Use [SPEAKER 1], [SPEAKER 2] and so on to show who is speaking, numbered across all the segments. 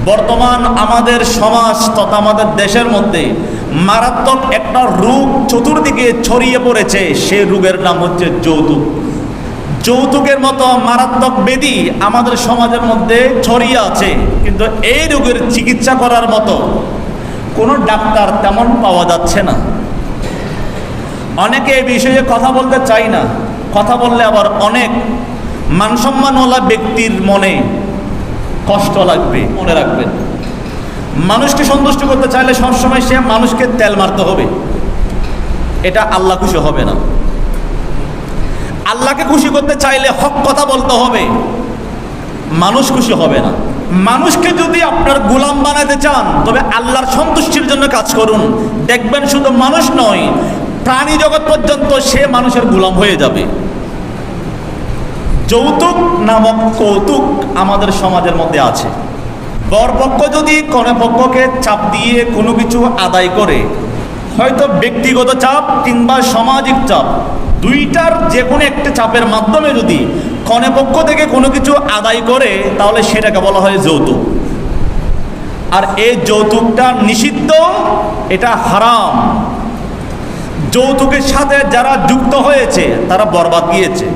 [SPEAKER 1] বর্তমান আমাদের সমাজ তথা আমাদের দেশের মধ্যে মারাত্মক একটা রোগ চতুর্দিকে ছড়িয়ে পড়েছে। সেই রোগের নাম হচ্ছে যৌতুক। যৌতুকের মতো মারাত্মক ব্যাধি আমাদের সমাজের মধ্যে ছড়িয়ে আছে, কিন্তু এই রোগের চিকিৎসা করার মতো কোনো ডাক্তার তেমন পাওয়া যাচ্ছে না। অনেকে এই বিষয়ে কথা বলতে চায় না, কথা বললে আবার অনেক মানসম্মানওয়ালা ব্যক্তির মনে কষ্ট লাগবে। মনে রাখবেন, মানুষকে সন্তুষ্ট করতে চাইলে সবসময় সে মানুষকে তেল মারতে হবে, এটা আল্লাহ খুশি হবে না। আল্লাহকে খুশি করতে চাইলে হক কথা বলতে হবে, মানুষ খুশি হবে না। মানুষকে যদি আপনার গোলাম বানাতে চান তবে আল্লাহর সন্তুষ্টির জন্য কাজ করুন, দেখবেন শুধু মানুষ নয়, প্রাণী জগৎ পর্যন্ত সে মানুষের গোলাম হয়ে যাবে। যৌতুক নামক কৌতুক আমাদের সমাজের মধ্যে আছে। বরপক্ষ যদি কনেপক্ষকে চাপ দিয়ে কোনো কিছু আদায় করে, হয়তো ব্যক্তিগত চাপ কিংবা সামাজিক চাপ, দুইটার যে কোনো একটা চাপের মাধ্যমে যদি কনেপক্ষ থেকে কোনো কিছু আদায় করে, তাহলে সেটাকে বলা হয় যৌতুক। আর এই যৌতুকটা নিষিদ্ধ, এটা হারাম। যৌতুকের সাথে যারা যুক্ত হয়েছে তারা বরবাদ গিয়েছে।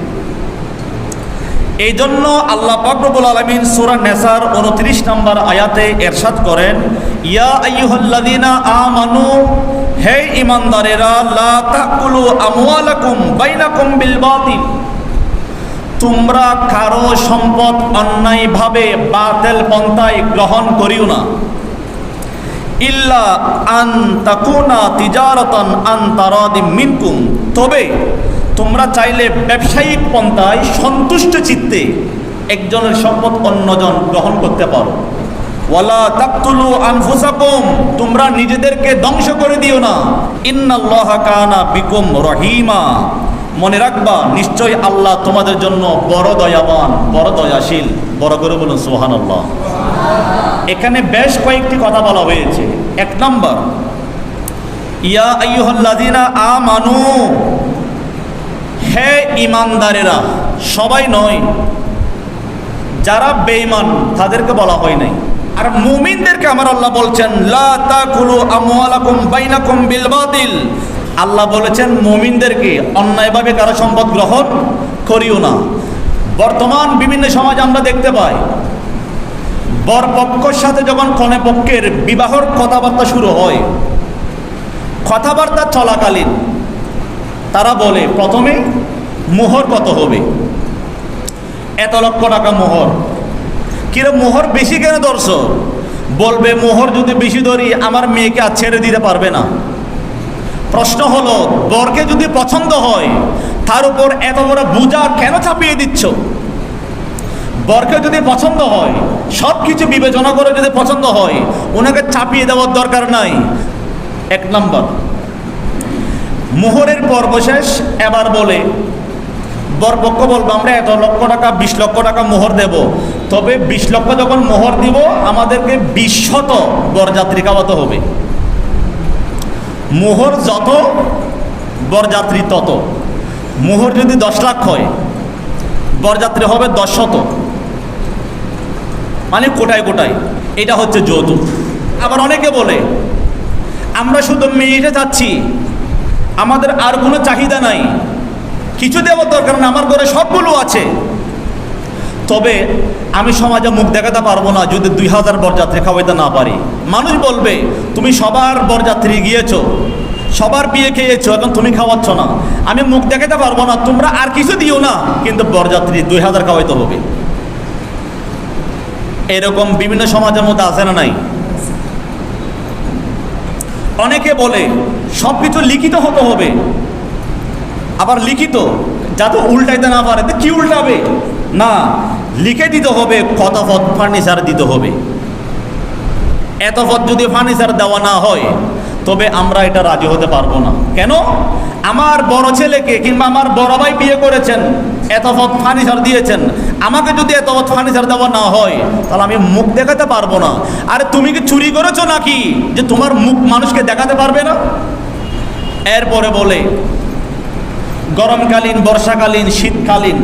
[SPEAKER 1] এই জন্য আল্লাহ পাক রব্বুল আলামিন সূরা নেসার 29 নম্বর আয়াতে ইরশাদ করেন, ইয়া আইয়ুহাল্লাযীনা আমানু, হে ঈমানদারেরা, লা তাকুলু আমওয়ালাকুম বাইনাকুম বিল বাতিল, তোমরা কারো সম্পদ অন্যায়ভাবে বাতিল পন্থায় গ্রহণ করিও না। ইল্লা আন তাকুনা তিজারাতান আন তারাদিম মিনকুম, তবে তোমরা চাইলে ব্যবসায়িক পন্থায় সন্তুষ্ট চিত্তে একজনের সম্পদ অন্যজন গ্রহণ করতে পারো। ওয়ালা তাকতুলু আনফুসাকুম, তোমরা নিজেদেরকে ধ্বংস করে দিও না। ইন্নাল্লাহা কানা বিকুম রহিমা, মনে রাখবা নিশ্চয় আল্লাহ তোমাদের জন্য বড় দয়াবান, বড় দয়াশীল। বড় করে বলুন সুবহানাল্লাহ। এখানে বেশ কয়েকটি কথা বলা হয়েছে। এক নম্বর, ইয়া আইয়ুহাল্লাযীনা আমানু, হে ঈমানদারেরা, সবাই নয়, যারা বেঈমান তাদেরকে বলা হয় নাই। আর মুমিনদেরকে আমার আল্লাহ বলছেন, লা তাকুলু আমওয়ালাকুম বাইনাকুম বিল বাতিল, আল্লাহ বলেছেন মুমিনদেরকে অন্যায়ভাবে কারো সম্পদ গ্রহণ করিও না। বর্তমান বিভিন্ন সমাজে আমরা দেখতে পাই, বরপক্ষের সাথে যখন কনেপক্ষের বিবাহর কথাবার্তা শুরু হয়, কথাবার্তা চলাকালীন তারা বলে প্রথমে মোহর কত হবে, এত লক্ষ টাকা মোহর। কিরকম মোহর বেশি কেন ধরছো? বলবে মোহর যদি বেশি ধরি আমার মেয়েকে আর ছেড়ে দিতে পারবে না। প্রশ্ন হলো, বরকে যদি পছন্দ হয় তার উপর এত বড় বোঝা কেন চাপিয়ে দিচ্ছ? বরকে যদি পছন্দ হয়, সব কিছু বিবেচনা করে যদি পছন্দ হয়, ওনাকে চাপিয়ে দেওয়ার দরকার নাই। এক নম্বর। মোহরের পর্ব শেষ, এবার বলে বরপক্ষ বলবো আমরা এত লক্ষ টাকা 20 লক্ষ টাকা মোহর দেব, তবে 20 লক্ষ যখন মোহর দিব আমাদেরকে 20 বরযাত্রী খাওয়াতে হবে। মোহর যত বরযাত্রী তত। মোহর যদি 10 লাখ হয়, বরযাত্রী হবে 10 মানে কোটায় কোটায়। এটা হচ্ছে যৌতুক। আবার অনেকে বলে আমরা শুধু মেয়েটা চাচ্ছি, আমাদের আর কোনো চাহিদা নাই, কিছু দেওয়ার দরকার না, আমার ঘরে সবগুলো আছে, তবে আমি সমাজে মুখ দেখাতে পারবো না যদি 2000 বরযাত্রী খাওয়াইতে না পারি। মানুষ বলবে তুমি সবার বরযাত্রী গিয়েছো, সবার বিয়ে খেয়েছো, এখন তুমি খাওয়াচ্ছ না, আমি মুখ দেখাতে পারবো না, তোমরা আর কিছু দিও না, কিন্তু বরযাত্রী 2000 খাওয়াইতে হবে। এরকম বিভিন্ন সমাজের মধ্যে আছে না নাই? অনেকে বলে সব কিছু লিখিত হতে হবে। আবার লিখিত যাতে উল্টাইতে না পারে, তো কি উল্টাবে? না, লিখে দিতে হবে কত পথ ফার্নিচার দিতে হবে। এত পথ যদি ফার্নিচার দেওয়া না হয় তবে আমরা এটা রাজি হতে পারবো না। কেন? আমার বড় ছেলেকে কিংবা আমার বড় ভাই বিয়ে করেছেন, এত পথ ফার্নিচার দিয়েছেন, আমাকে যদি এত পথ ফার্নিচার দেওয়া না হয় তাহলে আমি মুখ দেখাতে পারবো না। আরে তুমি কি চুরি করেছো নাকি যে তোমার মুখ মানুষকে দেখাতে পারবে না? এরপরে বলে গরমকালীন, বর্ষাকালীন, শীতকালীন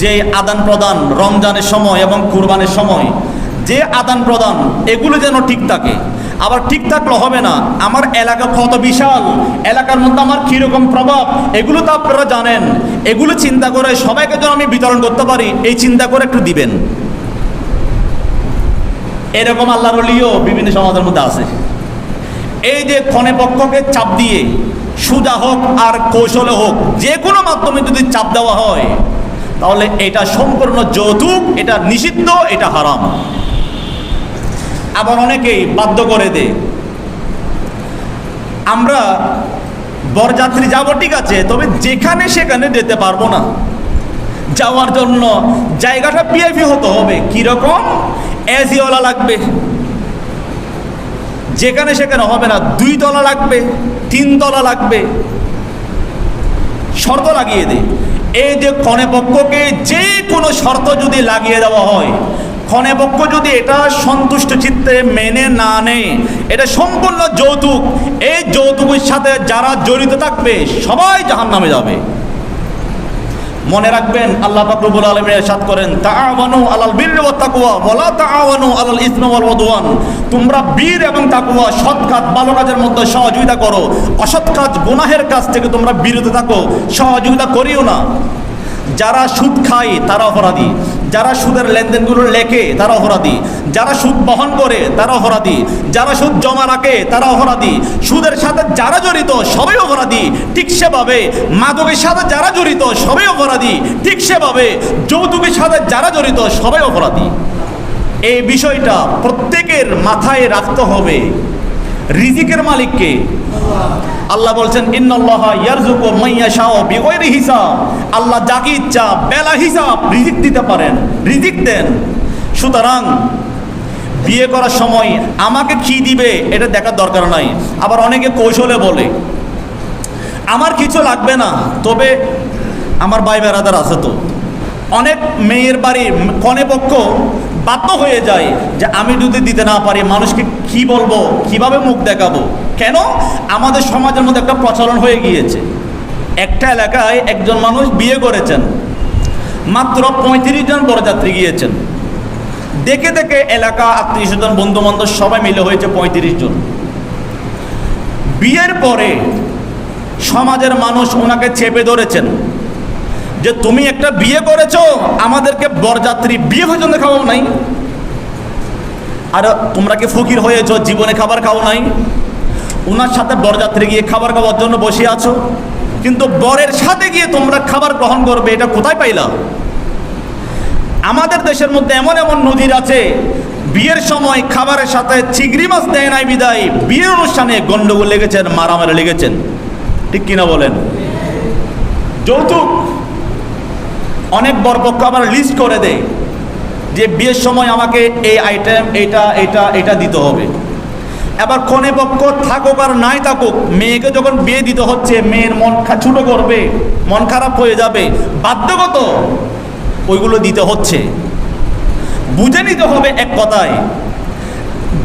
[SPEAKER 1] যে আদান প্রদান, রমজানের সময় এবং কুরবানের সময় যে আদান প্রদান এগুলো যেন ঠিক থাকে। আবার ঠিক থাকলে হবে না, আমার এলাকা কত বিশাল, এলাকার মধ্যে আমার কীরকম প্রভাব, এগুলো তো আপনারা জানেন। এগুলো চিন্তা করে সবাইকে যেন আমি বিতরণ করতে পারি, এই চিন্তা করে একটু দিবেন। এরকম আল্লাহর ওলিও বিভিন্ন সমাজের মধ্যে আছে। এই যে ক্ষণে পক্ষকে চাপ দিয়ে, সুজা হোক আর কৌশলে হোক, যে কোনো মাধ্যমে যদি চাপ দেওয়া হয়, তাহলে এটা সম্পূর্ণ যৌতুক, এটা নিষিদ্ধ, এটা হারাম। আবার অনেকেই বাধ্য করে দেয়, আমরা বরযাত্রী যাব ঠিক আছে, তবে যেখানে সেখানে যেতে পারবো না, যাওয়ার জন্য জায়গাটা ভিআইপি হতে হবে। কীরকম? এসিওয়ালা লাগবে, যেখানে সেখানে হবে না, 2 তলা লাগবে, 3 তলা লাগবে, শর্ত লাগিয়ে দেয়। এই যে কনে পক্ষকে যে কোনো শর্ত যদি লাগিয়ে দেওয়া হয়, কনে পক্ষ যদি এটা সন্তুষ্ট চিত্তে মেনে না নেয়, এটা সম্পূর্ণ যৌতুক। এই যৌতুকের সাথে যারা জড়িত থাকবে সবাই জাহান্নামে যাবে। মনে রাখবেন, আল্লাহ পাক রব্বুল আলামিন ইরশাদ করেন, তাআওয়ানু আলাল বিররি ওয়াত তাকওয়া ওয়া লা তাআওয়ানু আলাল ইসমি ওয়াল উদওয়ান। তোমরা বীর এবং তাকওয়া, সৎ কাজ ভালো কাজের মধ্যে সহযোগিতা করো, অসৎ কাজ গুনাহের কাজ থেকে তোমরা বিরত থাকো, সহযোগিতা করিও না। যারা সুদ খায় তারা অপরাধী, যারা সুদের লেনদেনগুলো লেখে তারা অপরাধী, যারা সুদ বহন করে তারা অপরাধী, যারা সুদ জমা রাখে তারা অপরাধী, সুদের সাথে যারা জড়িত সবাই অপরাধী। ঠিক সেভাবে মাদকের সাথে যারা জড়িত সবাই অপরাধী, ঠিক সেভাবে যৌতুকের সাথে যারা জড়িত সবাই অপরাধী। এই বিষয়টা প্রত্যেকের মাথায় রাখতে হবে। রিজিকের মালিককে আল্লাহ বলছেন, ইন্নাল্লাহা ইয়ারযুকু মান ইয়াশাউ বিগয়রি হিসাব। আল্লাহ যাকে ইচ্ছা বেলা হিসাব রিজিক দিতে পারেন, রিজিক দেন। সুতরাং বিয়ে করার সময় আমাকে কি দিবে এটা দেখার দরকার নাই। আবার অনেকে কৌশলে বলে, আমার কিছু লাগবে না, তবে আমার ভাই বেরাদার আছে। তো অনেক মেয়ের বাড়ির কনে পক্ষ বাধ্য হয়ে যায় যে আমি যদি দিতে না পারি মানুষকে কি বলবো, কিভাবে মুখ দেখাবো। কেন? আমাদের সমাজের মধ্যে একটা প্রচলন হয়ে গিয়েছে। একটা এলাকায় একজন মানুষ বিয়ে করেছেন, মাত্র 35 জন বরযাত্রী গিয়েছেন। দেখে দেখে এলাকা, আত্মীয় স্বজন, বন্ধু বান্ধব সবাই মিলে হয়েছে 35 জন। বিয়ের পরে সমাজের মানুষ ওনাকে চেপে ধরেছেন যে তুমি একটা বিয়ে করেছো, আমাদেরকে বরযাত্রী বিয়ে পর্যন্ত খাওয়াও নাই, আর তোমরা কি ফকির হয়েছো, জীবনে খাবার খাও নাই। ওনার সাথে বরযাত্রী গিয়ে খাবার খাওয়ার জন্য বসে আছো, কিন্তু বরের সাথে গিয়ে তোমরা খাবার গ্রহণ করবে, এটা কোথায় পাইলা? আমাদের দেশের মধ্যে এমন এমন নদীর আছে, বিয়ের সময় খাবারের সাথে চিংড়ি মাছ দেয় নাই বিদায় বিয়ের অনুষ্ঠানে গন্ডগোল লেগেছেন, মারামারি লেগেছেন। ঠিক কিনা বলেন? যৌতুক অনেক বরপক্ষ আবার লিস্ট করে দেয় যে বিয়ের সময় আমাকে এই আইটেম, এটা এটা এটা দিতে হবে। এবার কনে পক্ষ থাকুক আর নাই থাকুক, মেয়েকে যখন বিয়ে দিতে হচ্ছে, মেয়ের মন ছোটো করবে, মন খারাপ হয়ে যাবে, বাধ্যগত ওইগুলো দিতে হচ্ছে। বুঝে নিতে হবে এক কথায়,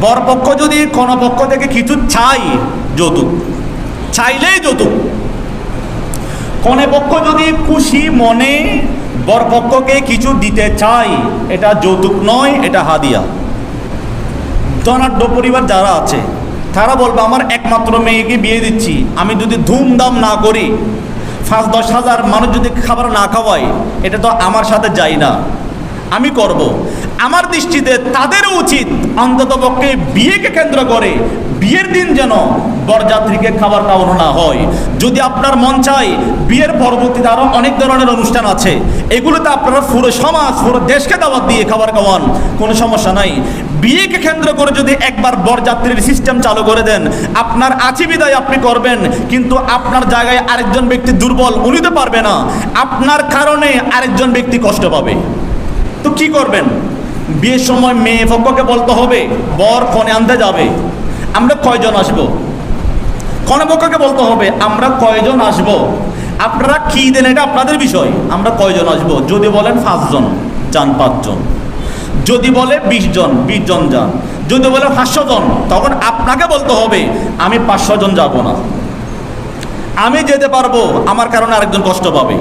[SPEAKER 1] বরপক্ষ যদি কোনো পক্ষ থেকে কিছু চাই, যৌতুক চাইলেই যৌতুক। কনে পক্ষ যদি খুশি মনে বরপক্ষকে কিছু দিতে চাই, এটা যৌতুক নয়, এটা হাদিয়া। ধনাঢ্য পরিবার যারা আছে তারা বলবে, আমার একমাত্র মেয়েকে বিয়ে দিচ্ছি, আমি যদি ধুমধাম না করি, 5-10 হাজার মানুষ যদি খাবার না খাওয়াই, এটা তো আমার সাথে যায় না, আমি করব। আমার দৃষ্টিতে তাদেরও উচিত অন্ততপক্ষে বিয়েকে কেন্দ্র করে বিয়ের দিন যেন বরযাত্রীকে খাবার খাওয়ানো না হয়। যদি আপনার মন চায়, বিয়ের পরবর্তীতে আরও অনেক ধরনের অনুষ্ঠান আছে, এগুলোতে আপনারা পুরো সমাজ, পুরো দেশকে দাওয়াত দিয়ে খাবার খাওয়ান, কোনো সমস্যা নাই। বিয়েকে কেন্দ্র করে যদি একবার বরযাত্রীর সিস্টেম চালু করে দেন, আপনার আছে বিদায় আপনি করবেন, কিন্তু আপনার জায়গায় আরেকজন ব্যক্তি দুর্বল, উনি তো পারবে না, আপনার কারণে আরেকজন ব্যক্তি কষ্ট পাবে। তো কি করবেন? বিয়ের সময় মেয়ে পক্ষকে বলতে হবে, বর কনে আনতে যাবে, আমরা কয়জন আসবো। কনে পক্ষকে বলতে হবে, আমরা কয়জন আসবো, আপনারা কি দেন এটা আপনাদের বিষয়, আমরা কয়জন আসবো। যদি বলেন 5 জন, যান 5 জন। যদি বলে 20 জন, 20 জন যান। যদি বলে 500 জন, তখন আপনাকে বলতে হবে, আমি 500 জন যাব না, আমি যেতে পারবো, আমার কারণে আরেকজন কষ্ট পাবে।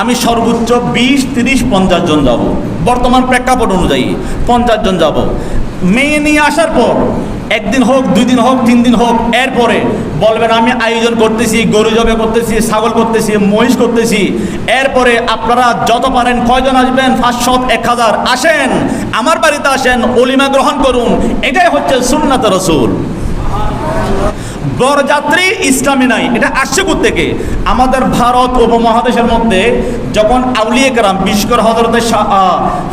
[SPEAKER 1] আমি সর্বোচ্চ 20, 30, 50 জন যাব, বর্তমান প্রেক্ষাপট অনুযায়ী 50 জন যাব। মেয়ে নিয়ে আসার পর একদিন হোক, 2 দিন হোক, 3 দিন হোক, এরপরে বলবেন আমি আয়োজন করতেছি, গরু জবে করতেছি, ছাগল করতেছি, মহিষ করতেছি। এরপরে আপনারা যত পারেন কয়জন আসবেন, 500, 1000 আসেন, আমার বাড়িতে আসেন, অলিমা গ্রহণ করুন। এটাই হচ্ছে সুন্নাত রাসূল। বরযাত্রী ইসলামে নাই। এটা আসছে থেকে আমাদের ভারত উপমহাদেশের মধ্যে যখন আউলিয়া কেরাম, বিশেষ করে হযরত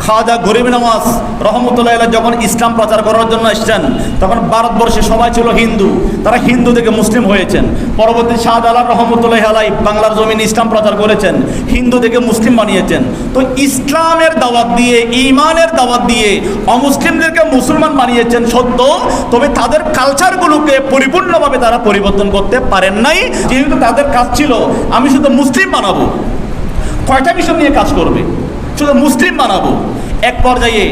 [SPEAKER 1] খাজা গরিব নওয়াজ রহমতুল্লাহ আলাইহি যখন ইসলাম প্রচার করার জন্য এসেছেন, তখন ভারতবর্ষে সবাই ছিল হিন্দু, তারা হিন্দু থেকে মুসলিম হয়েছেন। পরবর্তী শাহজালাল রহমতুল্লাহ আলাইহি বাংলার জমিনে ইসলাম প্রচার করেছেন, হিন্দু থেকে মুসলিম বানিয়েছেন। তো ইসলামের দাওয়াত দিয়ে, ঈমানের দাওয়াত দিয়ে অমুসলিমদেরকে মুসলমান বানিয়েছেন সত্য, তবে তাদের কালচারগুলোকে পরিপূর্ণভাবে তারা পরিবর্তন করতে পারেন নাই। যেহেতু তাদের কাজ ছিল আমি শুধু মুসলিম বানাবো, কয়টা বিষয় নিয়ে কাজ করবে, শুধু মুসলিম বানাবো। এক পর্যায়ে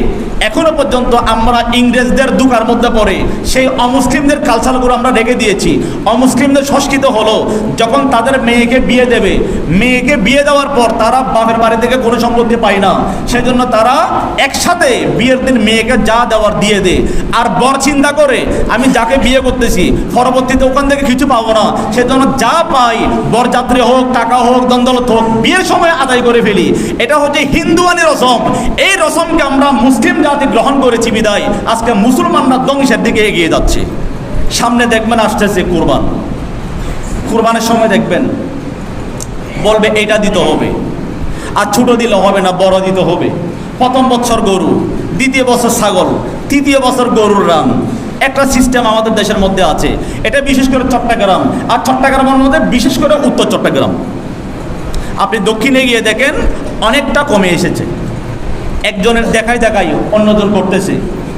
[SPEAKER 1] এখনো পর্যন্ত আমরা ইংরেজদের দুকার মধ্যে পড়ে সেই অমুসলিমদের কালচারগুলো আমরা রেখে দিয়েছি। অমুসলিমদের সংস্কৃত হলো যখন তাদের মেয়েকে বিয়ে দেবে, মেয়েকে বিয়ে দেওয়ার পর তারা বাপের বাড়ি থেকে কোনো সম্পত্তি পায় না, সেজন্য তারা একসাথে বিয়ের দিন মেয়েকে যা দেওয়ার দিয়ে দেয়। আর বর চিন্তা করে আমি যাকে বিয়ে করতেছি পরবর্তীতে ওখান থেকে কিছু পাবো না, সেজন্য যা পাই বরযাত্রী হোক, টাকা হোক, দন্দলত হোক, বিয়ের সময় আদায় করে ফেলি। এটা হচ্ছে হিন্দুয়ানি রসম। এই রসমকে আমরা মুসলিম জাতি গ্রহণ করেছি বিদায় আজকে মুসলমানরা ধ্বংসের দিকে এগিয়ে যাচ্ছে। সামনে দেখবেন আসতেছে কুরবান, কুরবানের সময় দেখবেন বলবে এটা দিতে হবে, আর ছোট দিলে হবে না, বড় দিতে হবে। প্রথম বছর গরু, দ্বিতীয় বছর ছাগল, তৃতীয় বছর গরুর রান। একটা সিস্টেম আমাদের দেশের মধ্যে আছে। এটা বিশেষ করে চট্টগ্রাম, আর চট্টগ্রামের মধ্যে বিশেষ করে উত্তর চট্টগ্রাম। আপনি দক্ষিণে গিয়ে দেখেন অনেকটা কমে এসেছে। একজনের দেখাই দেখাই অন্যজন করতেছে।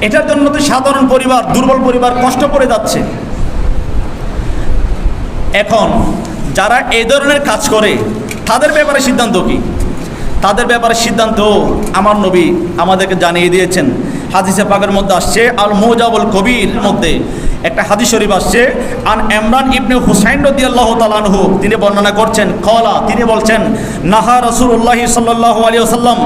[SPEAKER 1] এটার জন্য তো সাধারণ পরিবার, দুর্বল পরিবার কষ্ট করে যাচ্ছে। এখন যারা এই ধরনের কাজ করে তাদের ব্যাপারে সিদ্ধান্ত কি? তাদের ব্যাপারে সিদ্ধান্ত আমার নবী আমাদেরকে জানিয়ে দিয়েছেন। হাদিসে পাকের মধ্যে আসছে, আল মুজাবুল কবির মধ্যে একটা হাদিস শরীফ আসছে, আন ইমরান ইবনে হুসাইন রাদিয়াল্লাহু তাআলা আনহু, তিনি বর্ণনা করছেন, কলা, তিনি বলছেন, নাহা রাসূলুল্লাহ সাল্লাল্লাহু আলাইহি ওয়াসাল্লাম,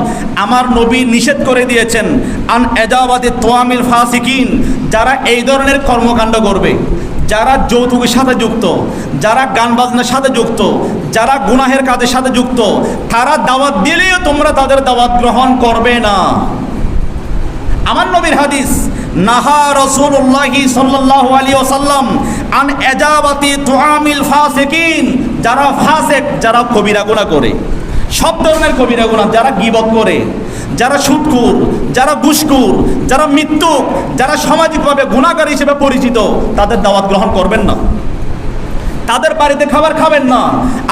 [SPEAKER 1] আমার নবী নিষেধ করে দিয়েছেন, আন এজাবাতি তোয়ামিল ফাসিকিন, যারা এই ধরনের কর্মকাণ্ড করবে, যারা যৌতুকের সাথে যুক্ত, যারা গান বাজনার সাথে যুক্ত, যারা গুনাহের কাজের সাথে যুক্ত, তারা দাওয়াত দিলেও তোমরা তাদের দাওয়াত গ্রহণ করবে না। আমার নবীর হাদিস, নাহা রাসূলুল্লাহ সাল্লাল্লাহু আলাইহি ওয়াসাল্লাম আন এজাবাতি তুআমিল ফাসিকিন, যারা ফাসিক, যারা কবিরা গুনাহ করে, সব ধরনের কবিরা গুনাহ, যারা গীবত করে, যারা সুদখোর, যারা ঘুষখোর, যারা মৃত্যুক, যারা সামাজিকভাবে গুনাহগার হিসেবে পরিচিত, তাদের দাওয়াত গ্রহণ করবেন না, তাদের বাড়িতে খাবার খাবেন না।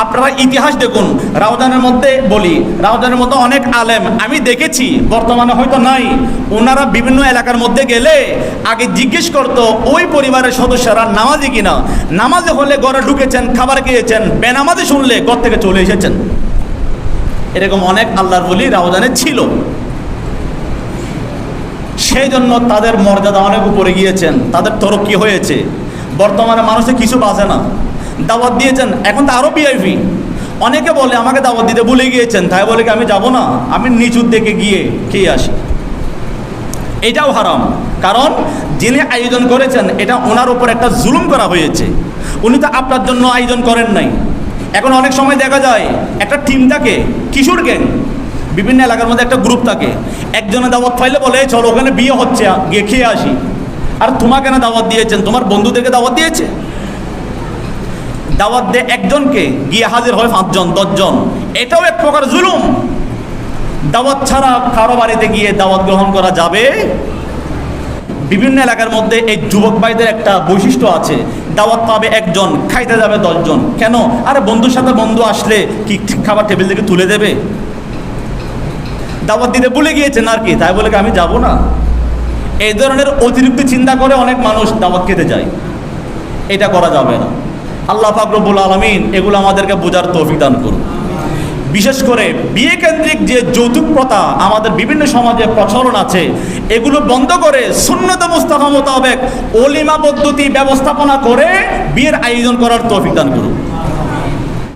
[SPEAKER 1] আপনারা ইতিহাস দেখুন, রাউজানের মধ্যে বলি, রাউজানের মধ্যে অনেক আলেম আমি দেখেছি, বর্তমানে হয়তো নাই, ওনারা বিভিন্ন এলাকার মধ্যে গেলে আগে জিজ্ঞেস করতো ওই পরিবারের সদস্যরা নামাজি কিনা, নামাজি হলে ঘরে ঢুকেছেন, খাবার খেয়েছেন, বেনামাজি শুনলে ঘর থেকে চলে এসেছেন। এরকম অনেক আল্লাহর ওলি রাউজানে ছিল। সেই জন্য তাদের মর্যাদা অনেক উপরে গিয়েছেন, তাদের তরক্কি হয়েছে। বর্তমানে মানুষের কিছু বাঁচে না। দাওয়াত দিয়েছেন, এখন তো আরও ভিআইপি। অনেকে বলে আমাকে দাওয়াত দিতে ভুলে গিয়েছেন, তাই বলে কি আমি যাব না, আমি নিচুর দিকে গিয়ে খেয়ে আসি। এটাও হারাম, কারণ যিনি আয়োজন করেছেন এটা ওনার উপর একটা জুলুম করা হয়েছে। উনি তো আপনার জন্য আয়োজন করেন নাই। এখন অনেক সময় দেখা যায় একটা টিম থাকে, কিশোর গ্যাং, বিভিন্ন এলাকার মধ্যে একটা গ্রুপ থাকে, একজনে দাওয়াত পাইলে বলে চলো ওখানে বিয়ে হচ্ছে, গিয়ে খেয়ে আসি। আর তোমাকে না দাওয়াত দিয়েছেন, তোমার বন্ধুদেরকে দাওয়াত দিয়েছে। দাওয়াত দিয়ে একজনকে গিয়ে হাজির হয় 5 জন 10 জন, এটাও এক প্রকার জুলুম। দাওয়াত ছাড়া কারো বাড়িতে গিয়ে দাওয়াত গ্রহণ করা যাবে? বিভিন্ন এলাকার মধ্যে এই যুবক ভাইদের একটা বৈশিষ্ট্য আছে, দাওয়াত পাবে একজন, খাইতে যাবে 10 জন। কেন? আরে বন্ধুর সাথে বন্ধু আসলে কি খাবার টেবিল থেকে তুলে দেবে? দাওয়াত দিতে ভুলে গিয়েছেন আর কি, তাই বলে আমি যাব না। এই ধরনের অতিরিক্ত চিন্তা করে অনেক মানুষ দাওয়াত খেতে যায়। এটা করা যাবে না। আল্লাহ পাক রব্বুল আলামিন এগুলো আমাদেরকে বোঝার তৌফিক দান করুন। বিশেষ করে বিয়ে কেন্দ্রিক যে যৌতুক প্রথা আমাদের বিভিন্ন সমাজে প্রচলন আছে, এগুলো বন্ধ করে সুন্নত মুস্তাফা মোতাবেক ওলিমা পদ্ধতি ব্যবস্থাপনা করে বিয়ের আয়োজন করার তৌফিক দান করুন।